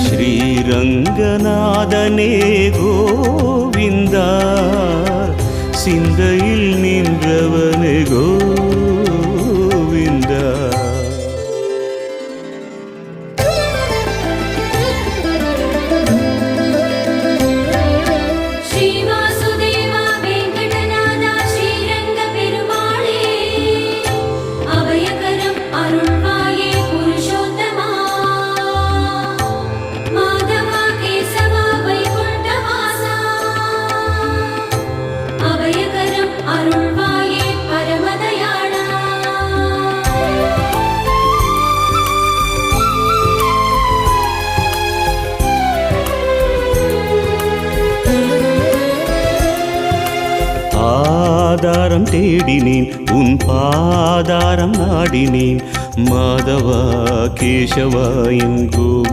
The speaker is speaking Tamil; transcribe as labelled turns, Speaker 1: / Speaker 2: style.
Speaker 1: ஸ்ரீரங்கநாதனே கோவிந்தா, சிந்தையில் நின்றவனே கோவிந்தா. ஆதாரம் தேடினேன், உன் பாதாரம் நாடினேன், மாதவா கேசவா என் கோவிந்தா.